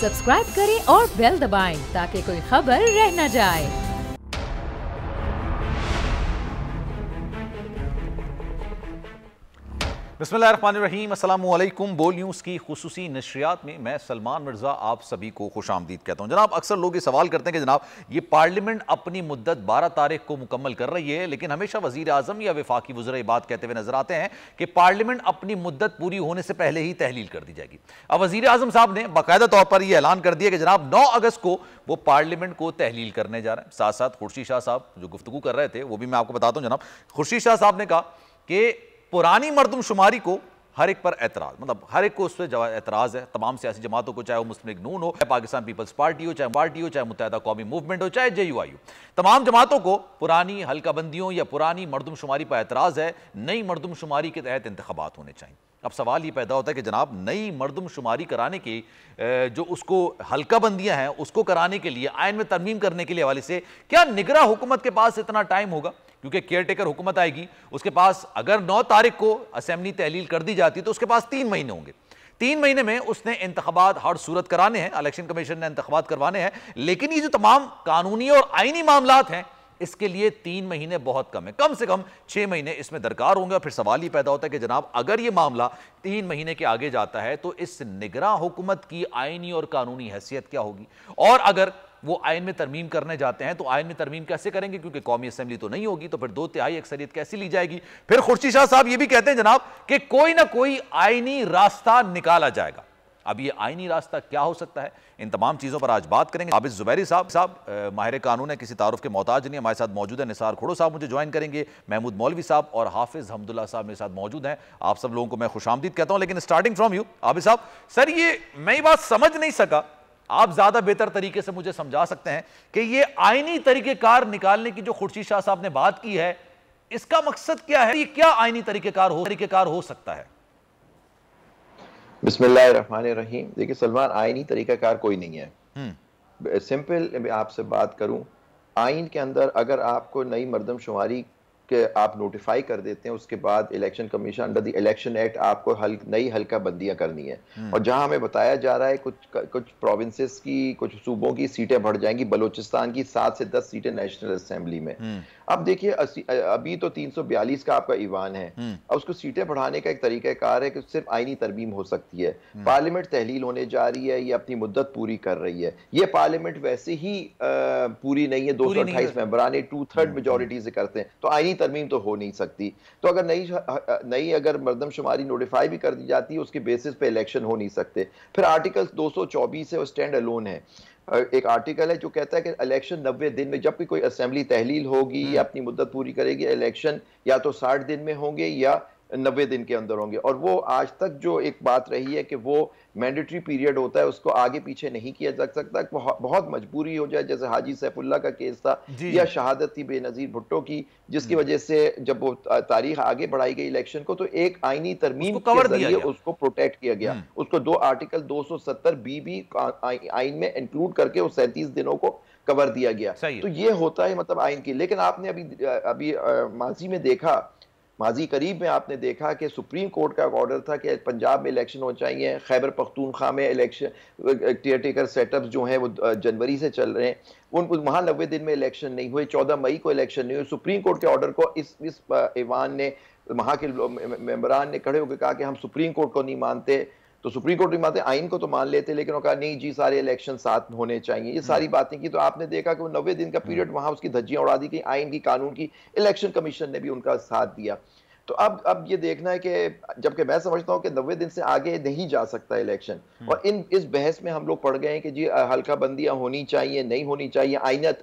Subscribe करें और bell दबाएं ताकि कोई खबर रह न जाए। बिस्मिल्लाहिर्रहमानिर्रहीम, अस्सलामुअलैकुम। बोल न्यूज़ की खुसूसी नशरियात में मैं सलमान मिर्ज़ा आप सभी को खुशामदीद कहता हूँ। जनाब, अक्सर लोग ये सवाल करते हैं कि जनाब ये पार्लियामेंट अपनी मुद्दत 12 तारीख को मुकम्मल कर रही है, लेकिन हमेशा वज़ीर आज़म या वफाकी वज़ीर ये बात कहते हुए नजर आते हैं कि पार्लियामेंट अपनी मुद्दत पूरी होने से पहले ही तहलील कर दी जाएगी। अब वज़ीर आज़म साहब ने बाकायदा तौर पर यह ऐलान कर दिया कि जनाब 9 अगस्त को वो पार्लियामेंट को तहलील करने जा रहे हैं। साथ साथ खुर्शीद शाह साहब जो गुफ्तगू कर रहे थे वो भी मैं आपको बताता हूँ। जनाब, खुर्शीद शाह साहब ने कहा कि पुरानी मरदमशुमारी को हर एक पर एतराज, मतलब हर एक को उस पर एतराज है, तमाम सियासी जमातों को, चाहे वो मुस्लिम लीग नून हो, पाकिस्तान पीपल्स पार्टी हो, चाहे मुत्तहिदा कौमी मूवमेंट हो, चाहे JUI हो, तमाम जमातों को पुरानी हल्काबंदियों या पुरानी मरदमशुमारी पर एतराज है। नई मरदमशुमारी के तहत इंतखाबात होने चाहिए। अब सवाल ये पैदा होता है कि जनाब नई मरदमशुमारी कराने की जो उसको हल्काबंदियां हैं उसको कराने के लिए, आइन में तरमीम करने के लिए हवाले से क्या निगरां हुकूमत के पास इतना टाइम होगा? क्योंकि केयर टेकर हुकूमत आएगी, उसके पास अगर 9 तारीख को असेंबली तहलील कर दी जाती तो उसके पास 3 महीने होंगे। 3 महीने में उसने इंतखाबात हर सूरत कराने हैं, इलेक्शन कमीशन ने इंतखाबात करवाने हैं, लेकिन ये जो तमाम कानूनी और आईनी मामलात हैं इसके लिए 3 महीने बहुत कम है। कम से कम 6 महीने इसमें दरकार होंगे। और फिर सवाल ये पैदा होता है कि जनाब अगर ये मामला 3 महीने के आगे जाता है तो इस निगरां हुकूमत की आईनी और कानूनी हैसियत क्या होगी? और अगर वो आइन में तरमीम करने जाते हैं तो आइन में तरमीम कैसे करेंगे? क्योंकि कौमी असेंबली तो नहीं होगी, तो फिर 2/3 अक्सरियत कैसी ली जाएगी? फिर खुर्शीद शाह साहब ये भी कहते हैं जनाब कि कोई ना कोई आईनी रास्ता निकाला जाएगा। अब ये आईनी रास्ता क्या हो सकता है? इन तमाम चीज़ों पर आज बात करेंगे। आबिद ज़ुबैरी साहब माहिर कानून है, किसी तारुफ के मोहताज नहीं, हमारे साथ मौजूद है। निसार खोड़ो साहब मुझे ज्वाइन करेंगे, महमूद मौलवी साहब और हाफिज़ हमदुल्ला साहब मेरे साथ मौजूद हैं। आप सब लोगों को मैं खुशामदीद कहता हूँ। लेकिन स्टार्टिंग फ्रॉम यू आबिद साहब, सर ये मैं ये बात समझ नहीं सका, आप ज्यादा बेहतर तरीके से मुझे समझा सकते हैं कि ये आईनी तरीकेकार निकालने की जो खुर्शीद शाह साहब ने बात की है, इसका मकसद क्या है? ये क्या आईनी तरीकेकार हो सकता है? बिस्मिल्लाहिर्रहमानिर्रहीम। देखिए सलमान, आईनी तरीकाकार कोई नहीं है। सिंपल आपसे बात करूं, आइन के अंदर अगर आपको नई मरदमशुमारी के आप नोटिफाई कर देते हैं, उसके बाद election commission under the election act आपको नई हल्का बंदियां करनी है। और जहां हमें बताया जा रहा है कुछ प्रोविंसेस की, कुछ सूबों की सीटें बढ़ जाएंगी, बलूचिस्तान की 7 से 10 सीटें नेशनल असेंबली में। अब देखिए अभी तो 342 का आपका ईवान है, अब उसको सीटें बढ़ाने का एक तरीकाकार है कि सिर्फ आईनी तरमीम हो सकती है। पार्लियामेंट तहलील होने जा रही है, ये अपनी मुद्दत पूरी कर रही है। ये पार्लियामेंट वैसे ही पूरी नहीं है, 228 मेंबरान 2/3 मेजोरिटी से करते हैं, तो आईनी तरमीम तो हो नहीं सकती। तो अगर नई अगर मरदमशुमारी नोटिफाई भी कर दी जाती है, उसके बेसिस पे इलेक्शन हो नहीं सकते। फिर आर्टिकल 224 है, वो स्टैंड अलोन है। एक आर्टिकल है जो कहता है कि इलेक्शन 90 दिन में, जब भी कोई असेंबली तहलील होगी या अपनी मुद्दत पूरी करेगी, इलेक्शन या तो 60 दिन में होंगे या 90 दिन के अंदर होंगे। और वो आज तक जो एक बात रही है कि वो मैंडेटरी पीरियड होता है, उसको आगे पीछे नहीं किया जा सकता। बहुत मजबूरी हो जाए, जैसे हाजी सैफुल्लाह का केस था या शहादत थी बेनजीर भुट्टो की, जिसकी वजह से जब वो तारीख आगे बढ़ाई गई इलेक्शन को, तो एक आईनी तरमीम के जरिए उसको प्रोटेक्ट किया गया। उसको 2 आर्टिकल 270B भी आइन में इंक्लूड करके उस 37 दिनों को कवर दिया गया। तो ये होता है मतलब आइन की। लेकिन आपने अभी माजी में देखा, माजी करीब में आपने देखा कि सुप्रीम कोर्ट का ऑर्डर था कि पंजाब में इलेक्शन हो चाहिए, खैबर पख्तूनख्वा में इलेक्शन केयर टेकर सेटअप्स जो हैं वो जनवरी से चल रहे हैं, उनको वहाँ 90 दिन में इलेक्शन नहीं हुए, 14 मई को इलेक्शन नहीं हुए। सुप्रीम कोर्ट के ऑर्डर को इस ईवान ने, वहाँ के मेंबरान ने खड़े होकर कहा कि हम सुप्रीम कोर्ट को नहीं मानते। तो सुप्रीम कोर्ट नहीं मानते, आइन को तो मान लेते, लेकिन उन्होंने कहा नहीं जी सारे इलेक्शन साथ होने चाहिए। ये सारी बातें की, तो आपने देखा कि वो 90 दिन का पीरियड वहां उसकी धज्जियां उड़ा दी गई, आइन की, कानून की। इलेक्शन कमीशन ने भी उनका साथ दिया। तो अब ये देखना है कि जबकि मैं समझता हूं कि 90 दिन से आगे नहीं जा सकता इलेक्शन। और इस बहस में हम लोग पड़ गए हैं कि जी हल्का बंदियां होनी चाहिए, नहीं होनी चाहिए,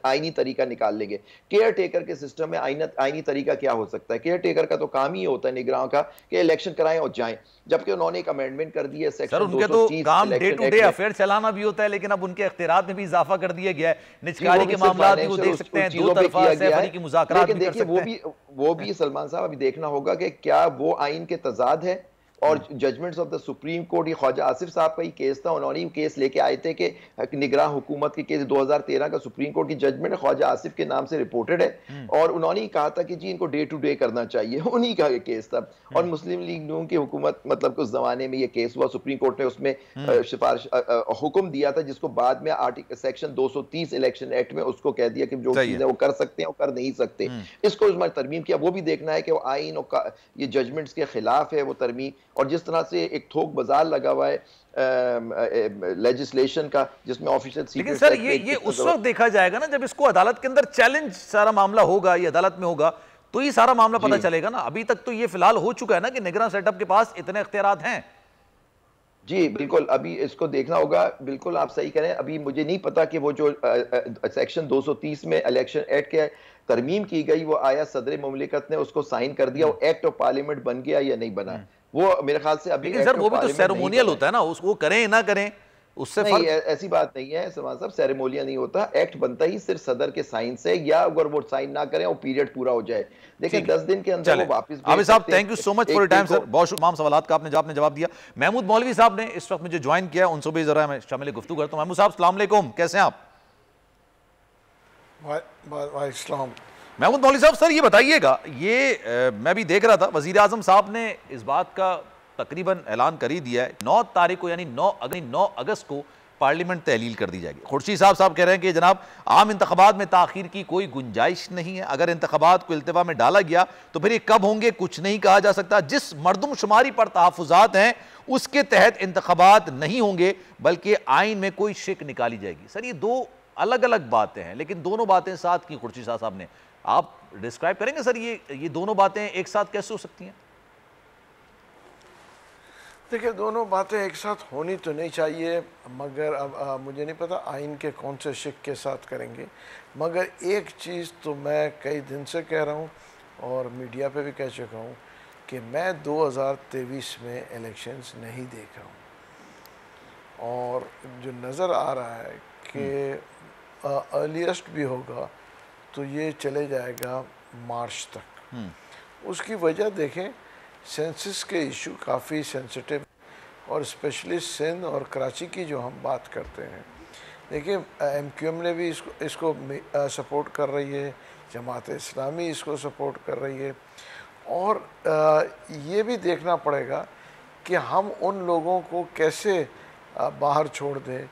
आईनी तरीका निकाल लेंगे। केयर टेकर के सिस्टम में आईनी तरीका क्या हो सकता है? केयर टेकर का तो काम ही होता है निगरान का कि इलेक्शन कराएं और जाएं, जबकि उन्होंने एक अमेंडमेंट कर दी है सेक्शन 230। काम डे टू डे अफेयर चलाना भी होता है, लेकिन अब उनके इख्तियारात में भी इजाफा कर दिया गया है। निजकारी के मामलात भी वो देख सकते हैं, दो तरफा सहफरीकी मुज़ाकरात भी कर सकते हैं। वो भी सलमान साहब अभी देखना होगा कि क्या वो आइन के तजाद है और judgements of the supreme court, ये ख्वाजा आसिफ साहब का ही केस था, उन्होंने केस लेके आए थे कि निगरां हुकूमत के केस 2013 का सुप्रीम कोर्ट की जजमेंट ख्वाजा आसिफ के नाम से रिपोर्टेड है और उन्होंने कहा था कि जी इनको डे टू डे करना चाहिए, उन्हीं का ये केस था। और मुस्लिम लीग नून की हुकूमत मतलब उस जमाने में ये केस हुआ, सुप्रीम कोर्ट ने उसमें सिफारिश हुक्म दिया था, जिसको बाद में आर्टिकल सेक्शन 230 इलेक्शन एक्ट में उसको कह दिया कि जो चीजें वो कर सकते हैं वो कर नहीं सकते। इसको उसमें तरमीम किया, वो भी देखना है कि वो आइन और ये जजमेंट्स के खिलाफ है वो तरमीम। और जिस तरह से एक थोक बाजार लगा हुआ है लेजिस्लेशन का, जिसमें ऑफिशियल लेकिन सर ये उस वक्त देखा जाएगा ना जब इसको अदालत के अंदर चैलेंज सारा मामला होगा, ये अदालत में होगा, तो ये सारा मामला पता चलेगा ना। अभी तक तो ये फिलहाल हो चुका है ना कि निगरान सेटअप के पास इतने इख्तियारात हैं। जी बिल्कुल, अभी इसको देखना होगा। बिल्कुल आप सही करें, अभी मुझे नहीं पता कि वो जो सेक्शन 230 में इलेक्शन एक्ट के तरमीम की गई वो आया सदर मुमलिकत ने उसको साइन कर दिया, वो एक्ट ऑफ पार्लियामेंट बन गया या नहीं बना, वो मेरे ख्याल से अभी। सर वो भी तो सेरेमोनियल होता है ना, उसको करें ना करें उससे नहीं, ऐसी बात नहीं है सलमान साहब, सेरेमोनियल नहीं होता। एक्ट बनता ही सिर्फ सदर के साइन से, या अगर वो साइन ना करें वो पीरियड पूरा हो जाए। देखिए 10 दिन के अंदर वो वापस। आबिद साहब thank you so much for your time sir, बहुत तमाम सवालों का आपने जवाब दिया। महमूद मौलवी साहब ने इस वक्त मुझे ज्वाइन किया, उनसे भी जरा मैं शामिल गुफ्तगू करता हूं। महमूद साहब अस्सलाम वालेकुम, कैसे हैं आप? महमूद मौलवी साहब सर ये बताइएगा, ये मैं भी देख रहा था वजीर आजम साहब ने इस बात का तकरीबन ऐलान कर ही दिया है 9 तारीख को, यानी 9 अगस्त को पार्लियामेंट तहलील कर दी जाएगी। खुर्शीद साहब कह रहे हैं कि जनाब आम इंतखाबात में ताखीर की कोई गुंजाइश नहीं है, अगर इंतखाबात को इल्तिवा में डाला गया तो फिर ये कब होंगे कुछ नहीं कहा जा सकता। जिस मरदमशुमारी पर तहफ़्फ़ुज़ात हैं उसके तहत इंतखाबात नहीं होंगे बल्कि आइन में कोई शिक निकाली जाएगी। सर ये दो अलग अलग बातें हैं, लेकिन दोनों बातें साथ की खुर्शीद साहब ने, आप डिस्क्राइब करेंगे सर ये दोनों बातें एक साथ कैसे हो सकती हैं? देखिए दोनों बातें एक साथ होनी तो नहीं चाहिए, मगर अब मुझे नहीं पता आइन के कौन से शिक के साथ करेंगे। मगर एक चीज़ तो मैं कई दिन से कह रहा हूँ और मीडिया पे भी कह चुका हूँ कि मैं 2023 में इलेक्शंस नहीं देख रहा हूँ, और जो नज़र आ रहा है कि अर्लीस्ट भी होगा तो ये चले जाएगा मार्च तक। उसकी वजह देखें, सेंसस के इशू काफ़ी सेंसिटिव, और स्पेशली सिंध और कराची की जो हम बात करते हैं, देखिए MQM ने भी इसको सपोर्ट कर रही है, जमात इस्लामी इसको सपोर्ट कर रही है, और ये भी देखना पड़ेगा कि हम उन लोगों को कैसे बाहर छोड़ दें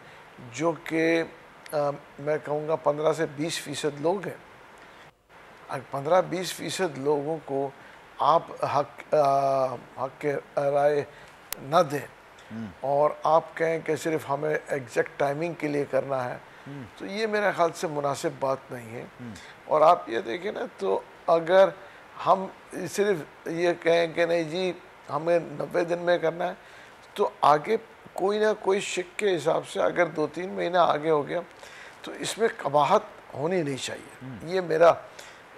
जो कि मैं कहूँगा 15 से 20% लोग हैं। 15-20% लोगों को आप हक के राय न दें और आप कहें कि सिर्फ हमें एग्जैक्ट टाइमिंग के लिए करना है, तो ये मेरे ख्याल से मुनासिब बात नहीं है। और आप ये देखें ना, तो अगर हम सिर्फ ये कहें कि नहीं जी हमें 90 दिन में करना है, तो आगे कोई ना कोई शिक के हिसाब से अगर 2-3 महीना आगे हो गया तो इसमें कबाहत होनी नहीं चाहिए। ये मेरा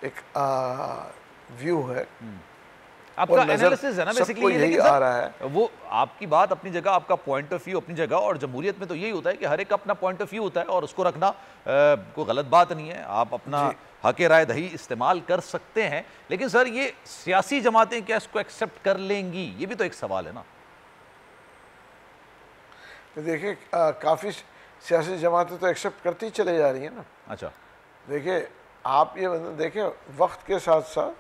एक व्यू है। आपका एनालिसिस है ना बेसिकली, यही आ रहा है। वो आपकी बात अपनी जगह, आपका पॉइंट ऑफ व्यू अपनी जगह, और जमहूरियत में तो यही होता है कि हर एक अपना पॉइंट ऑफ व्यू होता है और उसको रखना कोई गलत बात नहीं है। आप अपना हक राय दही इस्तेमाल कर सकते हैं, लेकिन सर ये सियासी जमातें क्या इसको एक्सेप्ट कर लेंगी, ये भी तो एक सवाल है ना। तो देखिए काफ़ी सियासी जमातें तो एक्सेप्ट करती चले जा रही हैं ना। अच्छा, देखिए आप ये देखिए वक्त के साथ साथ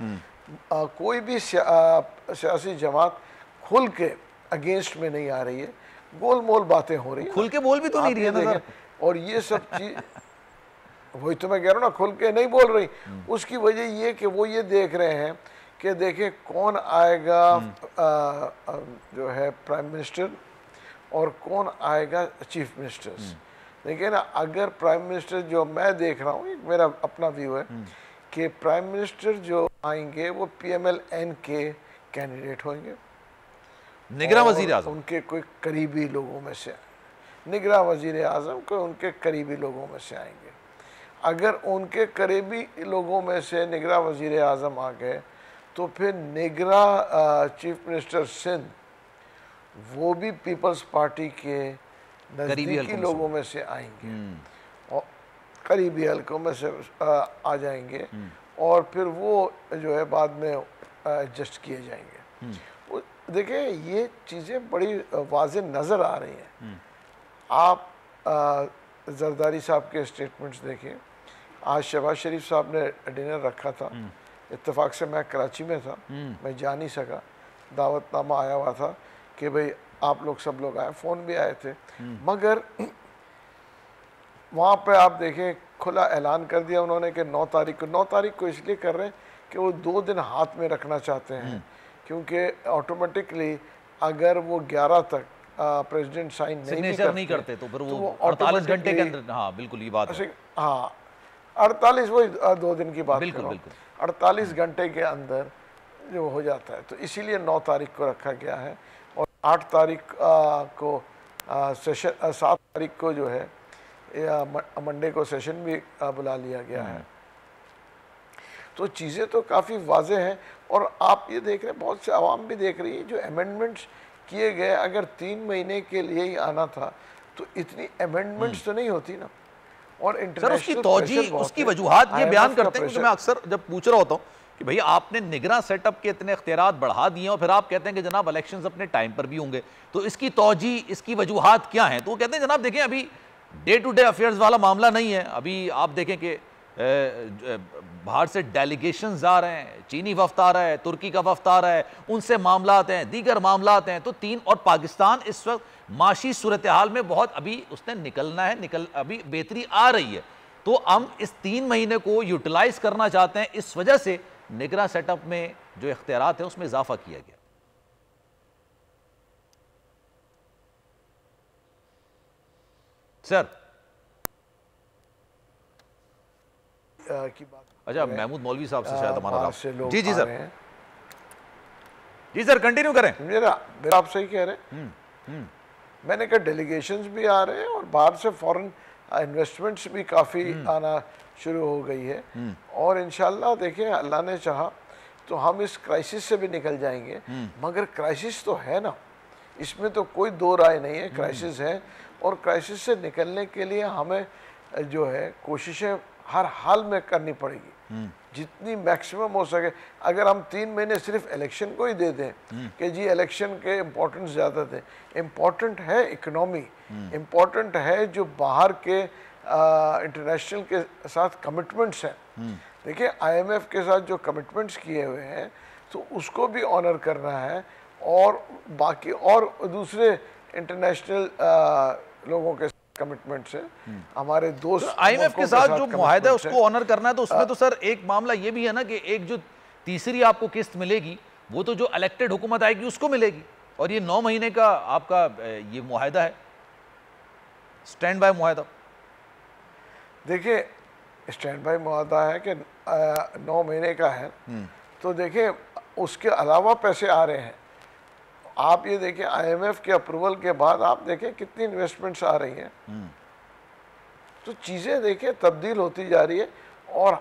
कोई भी सियासी जमात खुल के अगेंस्ट में नहीं आ रही है, गोल मोल बातें हो रही है। खुल के बोल भी तो नहीं रही है ना सर। और ये सब चीज वही तो मैं कह रहा हूँ ना, खुल के नहीं बोल रही। उसकी वजह ये कि वो ये देख रहे हैं कि देखिए कौन आएगा जो है प्राइम मिनिस्टर और कौन आएगा चीफ मिनिस्टर्स। देखिए ना, अगर प्राइम मिनिस्टर जो मैं देख रहा हूँ, मेरा अपना व्यू है कि प्राइम मिनिस्टर जो आएंगे वो PMLN के कैंडिडेट होंगे, निगरान वजीर आजम उनके कोई करीबी लोगों में से, निगरान वजीर आजम को उनके करीबी लोगों में से आएंगे। अगर उनके करीबी लोगों में से निगरान वजीर आजम आ गए तो फिर निगरान चीफ मिनिस्टर सिंध वो भी पीपल्स पार्टी के नज़दीकी लोगों में से आएंगे और करीबी हलकों में से आ जाएंगे, और फिर वो जो है बाद में एडजस्ट किए जाएंगे। देखिए ये चीज़ें बड़ी वाज़ेह नज़र आ रही हैं। आप जरदारी साहब के स्टेटमेंट्स देखें। आज शहबाज शरीफ साहब ने डिनर रखा था, इत्तेफाक से मैं कराची में था, मैं जा नहीं सका, दावतनामा आया हुआ था कि भाई आप लोग सब लोग आए, फ़ोन भी आए थे, मगर वहाँ पे आप देखें खुला ऐलान कर दिया उन्होंने कि 9 तारीख को इसलिए कर रहे हैं कि वो 2 दिन हाथ में रखना चाहते हैं, क्योंकि ऑटोमेटिकली अगर वो 11 तक प्रेसिडेंट साइन नहीं करते तो फिर वो 48 घंटे के अंदर, हाँ बिल्कुल ये बात है, हाँ 48 वही 2 दिन की बात बिल्कुल बिल्कुल 48 घंटे के अंदर जो हो जाता है, तो इसीलिए 9 तारीख को रखा गया है। और 8 तारीख को सेशन, 7 तारीख को जो है मंडे को सेशन भी बुला लिया गया है। तो चीज़ें तो काफ़ी वाज़ेह हैं। और आप ये देख रहे हैं, बहुत से आवाम भी देख रही है, जो अमेंडमेंट्स किए गए, अगर 3 महीने के लिए ही आना था तो इतनी अमेंडमेंट्स तो नहीं होती ना। और इंटरनेशनल उसकी वजूहात ये बयान करते हैं, मैं अक्सर जब पूछ रहा होता हूँ कि भैया आपने निगरान सेटअप के इतने इख्तियारात बढ़ा दिए और फिर आप कहते हैं कि जनाब इलेक्शंस अपने टाइम पर भी होंगे, तो इसकी तौजी, इसकी वजूहात क्या हैं? तो वो कहते हैं जनाब देखें अभी डे टू डे अफेयर्स वाला मामला नहीं है। अभी आप देखें कि बाहर से डेलीगेशंस आ रहे हैं, चीनी वफ्द आ रहा है, तुर्की का वफ्द आ रहा है, उनसे मामलात हैं, दीगर मामलात हैं। तो 3 और पाकिस्तान इस वक्त माशी सूरत हाल में बहुत अभी उसने निकलना है, अभी बेहतरी आ रही है। तो हम इस 3 महीने को यूटिलाइज करना चाहते हैं, इस वजह से निगरान सेटअप में जो इख्तियारात है उसमें इजाफा किया गया। सर की बात, अच्छा महमूद मौलवी साहब से शायद हमारा से लोग जी आ सर, रहे हैं। जी सर कंटिन्यू करें। मेरा आप सही कह रहे हैं। मैंने कहा डेलीगेशंस भी आ रहे हैं और बाहर से फॉरेन इन्वेस्टमेंट्स भी काफ़ी आना शुरू हो गई है। और इंशाल्लाह देखिए अल्लाह ने चाहा तो हम इस क्राइसिस से भी निकल जाएंगे। मगर क्राइसिस तो है ना, इसमें तो कोई दो राय नहीं है, क्राइसिस है। और क्राइसिस से निकलने के लिए हमें जो है कोशिशें हर हाल में करनी पड़ेगी, जितनी मैक्सिमम हो सके। अगर हम 3 महीने सिर्फ इलेक्शन को ही दे दें कि जी इलेक्शन के इम्पोर्टेंस ज़्यादा थे, इम्पोर्टेंट है इकनॉमी, इम्पोर्टेंट है जो बाहर के इंटरनेशनल के साथ कमिटमेंट्स हैं। देखिए IMF के साथ जो कमिटमेंट्स किए हुए हैं तो उसको भी ऑनर करना है, और बाकी और दूसरे इंटरनेशनल लोगों के कमिटमेंट से हमारे दोस्त तो IMF के साथ जो मुआहदा है उसको ऑनर करना है। तो उसमें तो सर एक मामला ये भी है ना कि एक जो तीसरी आपको किस्त मिलेगी वो तो जो इलेक्टेड हुकूमत आएगी उसको मिलेगी, और ये 9 महीने का आपका ये मुआहदा है, स्टैंड बाय मुआहदा। देखिए स्टैंड बाय मुआहदा है कि 9 महीने का है, तो देखिए उसके अलावा पैसे आ रहे हैं। आप ये देखिए IMF के अप्रूवल के बाद आप देखें कितनी इन्वेस्टमेंट्स आ रही हैं। तो चीज़ें देखिए तब्दील होती जा रही है। और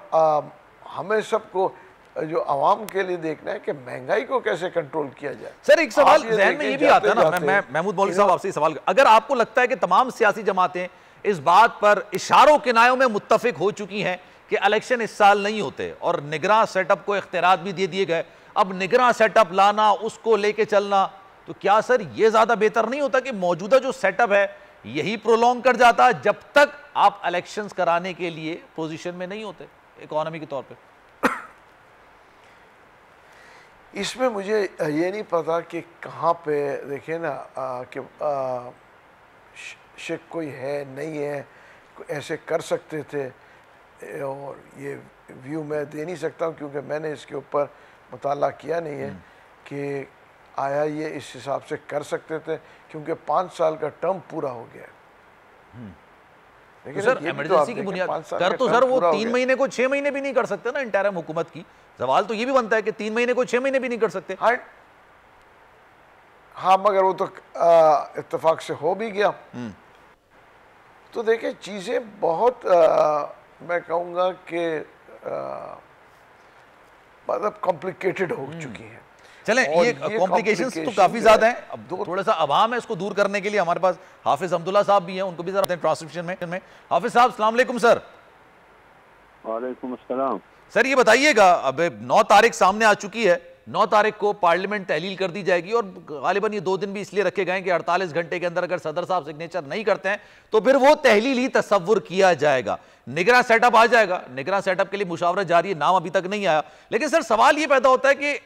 हमें सबको जो आवाम के लिए देखना है कि महंगाई को कैसे कंट्रोल किया जाए। सर एक सवाल ज़हन में ये भी आता है ना, मैं महमूद मौलवी साहब आपसे सवाल, अगर आपको लगता है कि तमाम सियासी जमातें इस बात पर इशारों किनायों में मुत्तफिक हो चुकी हैं कि इलेक्शन इस साल नहीं होते और निगरान सेटअप को इख्तियारात भी दे दिए गए, अब निगरान सेटअप लाना, उसको लेके चलना, तो क्या सर ये ज्यादा बेहतर नहीं होता कि मौजूदा जो सेटअप है यही प्रोलॉन्ग कर जाता जब तक आप इलेक्शंस कराने के लिए पोजीशन में नहीं होते इकोनॉमी के तौर पे? इसमें मुझे ये नहीं पता कि कहाँ पे देखिए ना कि शक कोई है नहीं है, ऐसे कर सकते थे, और ये व्यू मैं दे नहीं सकता हूँ क्योंकि मैंने इसके ऊपर मुताला किया नहीं है कि आया ये इस हिसाब से कर सकते थे, क्योंकि 5 साल का टर्म पूरा हो गया। तो सर इमरजेंसी की बुनियाद कर तो सर वो 3 महीने को 6 महीने भी नहीं कर सकते ना इंटरिम हुकूमत की। सवाल तो ये भी बनता है कि 3 महीने को 6 महीने भी नहीं कर सकते। हाँ मगर वो तो इत्तेफाक से हो भी गया। तो देखिए चीज़ें बहुत मैं कहूँगा कि मतलब कॉम्प्लिकेटेड हो चुकी हैं। चलें ये कॉम्प्लिकेशंस तो काफी ज्यादा हैं। अब थोड़ा सा अवाम है, इसको दूर करने के लिए हमारे पास हाफिज अब्दुल्ला साहब भी हैं, उनको भी जरा ट्रांसक्रिप्शन में। हाफिज साहब अस्सलाम वालेकुम सर। वालेकुम अस्सलाम। सर ये बताइएगा, अब 9 तारीख सामने आ चुकी है, 9 तारीख को पार्लियामेंट तहलील कर दी जाएगी और गालिबन ये 2 दिन भी इसलिए रखे गए कि 48 घंटे के अंदर अगर सदर साहब सिग्नेचर नहीं करते हैं तो फिर वो तहलील ही तस्वुर किया जाएगा। निगरान सेटअप आ जाएगा, निगरान सेटअप के लिए मुशावरत जारी है, नाम अभी तक नहीं आया। लेकिन सर सवाल ये पैदा होता है कि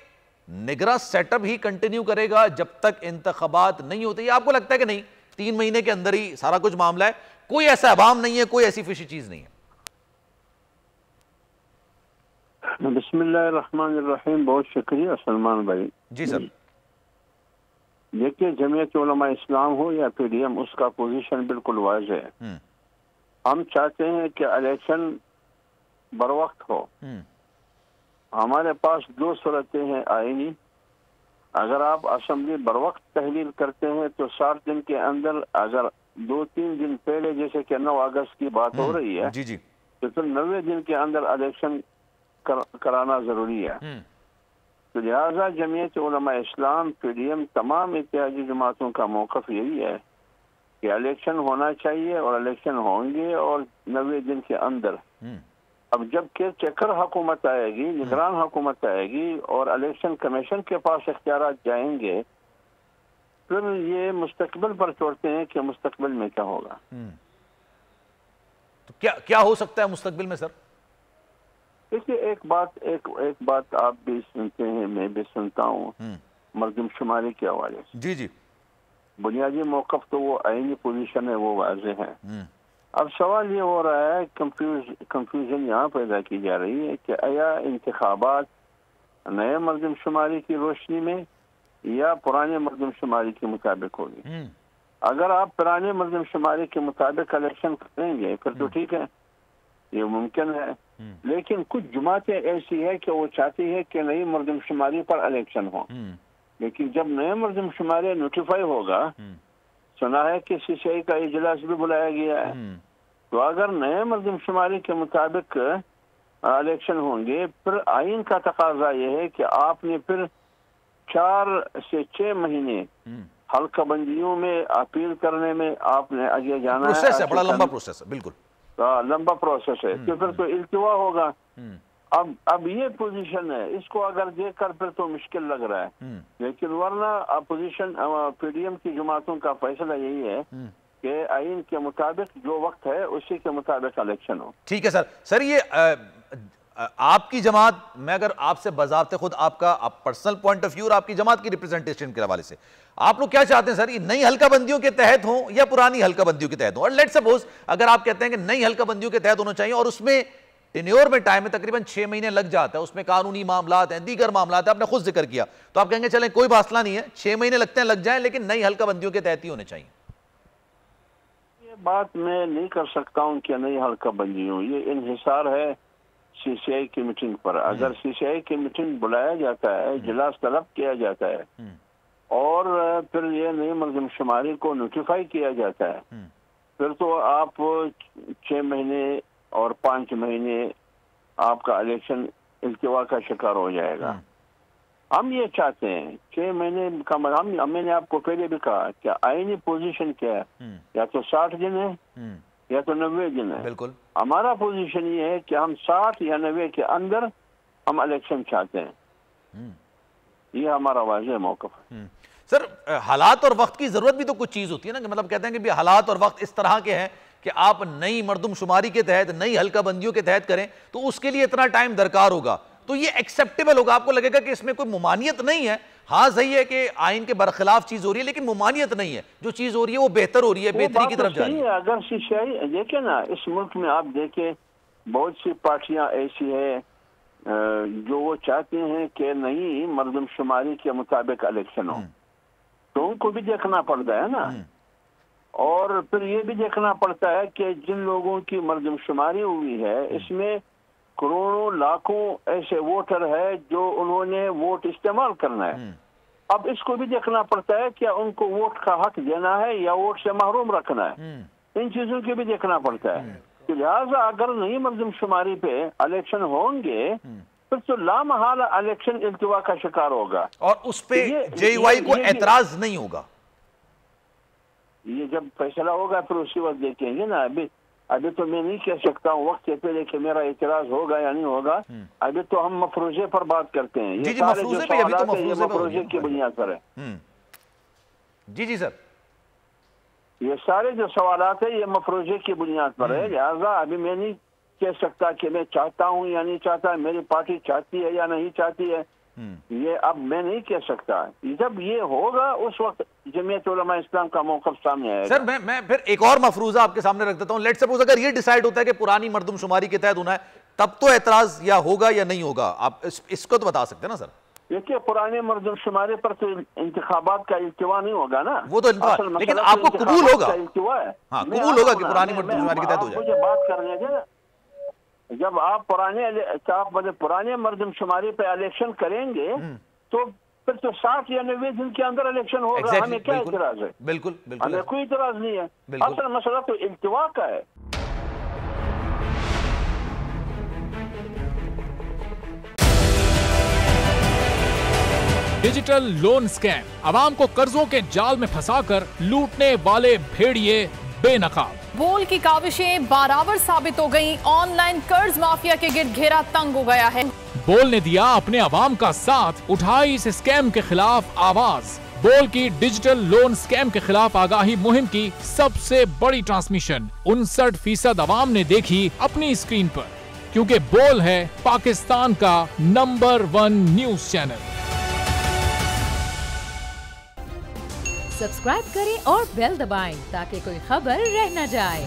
निगरान सेटअप ही कंटिन्यू करेगा जब तक इंतखाबात नहीं होते, या आपको लगता है कि नहीं 3 महीने के अंदर ही सारा कुछ मामला है, कोई ऐसा अवाम नहीं है, कोई ऐसी फिशी चीज नहीं है? बिस्मिल्लाहिर्रहमानिर्रहीम, बहुत शुक्रिया सलमान भाई। जी सर। देखिए, जमीयत उलमा इस्लाम हो या पीडीएम, उसका पोजीशन बिल्कुल वाज़ेह है। हम चाहते हैं कि इलेक्शन बर वक्त हो। हमारे पास 2 सूरतें हैं आईनी। अगर आप असेंबली बर वक्त तहलील करते हैं तो 60 दिन के अंदर, अगर 2-3 दिन पहले जैसे कि 9 अगस्त की बात हो रही है, जी जी, तो फिर 90 दिन के अंदर इलेक्शन कराना जरूरी है। तो लिहाजा जमीयत उलमा इस्लाम, पीडीएम, तमाम इत्तेहादी जमातों का मौक़िफ़ यही है कि इलेक्शन होना चाहिए और इलेक्शन होंगे और 90 दिन के अंदर। अब जब के चेकर हुकूमत आएगी, निगरान हुकूमत आएगी और इलेक्शन कमीशन के पास इख्तियारात जाएंगे, फिर ये मुस्तकबिल पर छोड़ते हैं कि मुस्तकबिल में क्या होगा। तो क्या हो सकता है मुस्तकबिल में सर? देखिए, एक बात आप भी सुनते हैं, मैं भी सुनता हूँ, मर्दमशुमारी के हवाले से। जी जी। बुनियादी मौक़िफ़ तो वो आईनी पोजीशन है, वो वाज़ेह है। अब सवाल ये हो रहा है, कंफ्यूजन यहाँ पैदा की जा रही है कि आया इंतखाबात नए मर्दमशुमारी की रोशनी में या पुराने मर्दमशुमारी के मुताबिक होगी। अगर आप पुराने मर्दमशुमारी के मुताबिक इलेक्शन करेंगे फिर तो ठीक है, ये मुमकिन है। लेकिन कुछ जमातें ऐसी है कि वो चाहती है कि नई मर्दमशुमारी पर इलेक्शन हो। लेकिन जब नए मर्दमशुमारी नोटिफाई होगा, सुना है कि सीसीआई का इजलास भी बुलाया गया है, तो अगर नए मर्दमशुमारी के मुताबिक इलेक्शन होंगे, फिर आइन का तकाजा ये है कि आपने फिर 4 से 6 महीने हल्का बंदियों में अपील करने में आपने आगे जाना है। प्रोसेस है, बड़ा लंबा प्रोसेस है, बिल्कुल लंबा प्रोसेस है। तो फिर तो इल्तिवा होगा। अब ये पोजीशन है, इसको अगर देखकर फिर तो मुश्किल लग रहा है। लेकिन वरना अपोजिशन पीडीएम की जमातों का फैसला यही है कि आइन के मुताबिक जो वक्त है उसी के मुताबिक इलेक्शन हो। ठीक है सर। सर ये आपकी जमात, मैं अगर आपसे बजाते खुद आपका पर्सनल पॉइंट ऑफ व्यू और आपकी जमात की रिप्रेजेंटेशन के हवाले से, आप लोग क्या चाहते हैं सर? ये नई हल्का बंदियों के तहत हो या पुरानी हल्का बंदियों के तहत हो? और लेट सपोज अगर आप कहते हैं कि नई हल्का बंदियों के तहत होना चाहिए और उसमें टेन्योर में टाइम में तकरीबन 6 महीने लग जाता है, उसमें कानूनी मामलात हैं, दीगर मामलात हैं, आपने खुद जिक्र किया, तो आप कहेंगे चलें कोई मसला नहीं है, 6 महीने लगते हैं लग जाए, लेकिन नई हल्का बंदियों के तहत ही होने चाहिए? ये बात मैं नहीं कर सकता हूँ कि नई हल्का बंदी हो। ये इन्हिसार है सीसीआई की मीटिंग पर। अगर सीसीआई की मीटिंग बुलाया जाता है, इजलास तलब किया जाता है और फिर ये नई मर्दमशुमारी को नोटिफाई किया जाता है, फिर तो आप 6 महीने और 5 महीने आपका इलेक्शन इल्तिवा का शिकार हो जाएगा। हम ये चाहते हैं 6 महीने का मतलब, मैंने आपको पहले भी कहा कि आईनी पोजीशन क्या है, या तो 60 दिन है या तो 90 दिन है। बिल्कुल हमारा पोजीशन ये है कि हम 60 या 90 के अंदर हम इलेक्शन चाहते हैं। ये हमारा वाज़ेह मौक़िफ़ है। सर हालात और वक्त की जरूरत भी तो कुछ चीज होती है ना, कि मतलब कहते हैं कि भी हालात और वक्त इस तरह के हैं कि आप नई मर्दमशुमारी के तहत, नई हल्का बंदियों के तहत करें तो उसके लिए इतना टाइम दरकार होगा, तो ये एक्सेप्टेबल होगा? आपको लगेगा कि इसमें कोई मुमानियत नहीं है? हाँ सही है कि आइन के बरखिलाफ चीज हो रही है, लेकिन मुमानियत नहीं है, जो चीज हो रही है वो बेहतर हो रही है, बेहतरी की तरफ जा रही है। अगर सीसीआई देखिए ना, इस मुल्क में आप देखें बहुत सी पार्टियां ऐसी है जो वो चाहते हैं कि नई मर्दमशुमारी के मुताबिक इलेक्शन हो, तो उनको भी देखना पड़ता है ना। और फिर ये भी देखना पड़ता है कि जिन लोगों की मर्दमशुमारी हुई है, इसमें करोड़ों लाखों ऐसे वोटर है जो उन्होंने वोट इस्तेमाल करना है। अब इसको भी देखना पड़ता है कि उनको वोट का हक देना है या वोट से महरूम रखना है। इन चीजों की भी देखना पड़ता है। तो लिहाजा अगर नई मर्दमशुमारी पे इलेक्शन होंगे फिर तो लामहाल इलेक्शन इल्तिवा का शिकार होगा और उस पे जेयूआई को एतराज नहीं होगा। ये जब फैसला होगा फिर उसी वक्त देखेंगे ना। अभी अभी तो मैं नहीं कह सकता हूँ वक्त से पहले कि मेरा इतराज होगा या नहीं होगा। अभी तो हम मफरूजे पर बात करते हैं। ये सारे जो सवालात हैं ये मफरूजे की बुनियाद पर है। जी जी सर, ये सारे जो सवालात है ये मफरूजे की बुनियाद पर है। लिहाजा अभी मैं नहीं कह सकता कि मैं चाहता हूँ या नहीं चाहता, मेरी पार्टी चाहती है या नहीं चाहती है, ये अब मैं नहीं कह सकता। जब ये होगा उस वक्त जमीयत उलमा इस्लाम का मौक़िफ़ सामने आएगा। सर मैं फिर एक और मफरूजा आपके सामने रख देता हूं। लेट्स सपोज अगर ये डिसाइड होता है कि पुरानी मर्दमशुमारी के तहत होना है, तब तो एतराज या होगा या नहीं होगा, आप इसको तो बता सकते हैं ना सर? देखिए पुराने मर्दमशुमारी पर तो इंतखाबात का इल्तिवा नहीं होगा ना, वो तो लेकिन आपको कबूल होगा, हाँ कबूल होगा कि पुरानी मर्दमशुमारी के तहत हो जाए। मुझे बात करने दें, जब आप पुराने मर्दमशुमारी पे इलेक्शन करेंगे तो फिर तो 60 या 90 दिन के अंदर इलेक्शन होगा। हमें क्या इतराज है? बिल्कुल बिल्कुल, हमें कोई इतराज नहीं है। असल मसला तो इल्तिवा का है। डिजिटल लोन स्कैम, आवाम को कर्जों के जाल में फंसाकर लूटने वाले भेड़िए बेनकाब। बोल की काविशें बाराबर साबित हो गईं। ऑनलाइन कर्ज माफिया के गिर्द घेरा तंग हो गया है। बोल ने दिया अपने आवाम का साथ, उठाई इस स्कैम के खिलाफ आवाज। बोल की डिजिटल लोन स्कैम के खिलाफ आगाही मुहिम की सबसे बड़ी ट्रांसमिशन 59% आवाम ने देखी अपनी स्क्रीन पर, क्योंकि बोल है पाकिस्तान का नंबर 1 न्यूज चैनल। सब्सक्राइब करें और बेल दबाएं ताकि कोई खबर रह न जाए।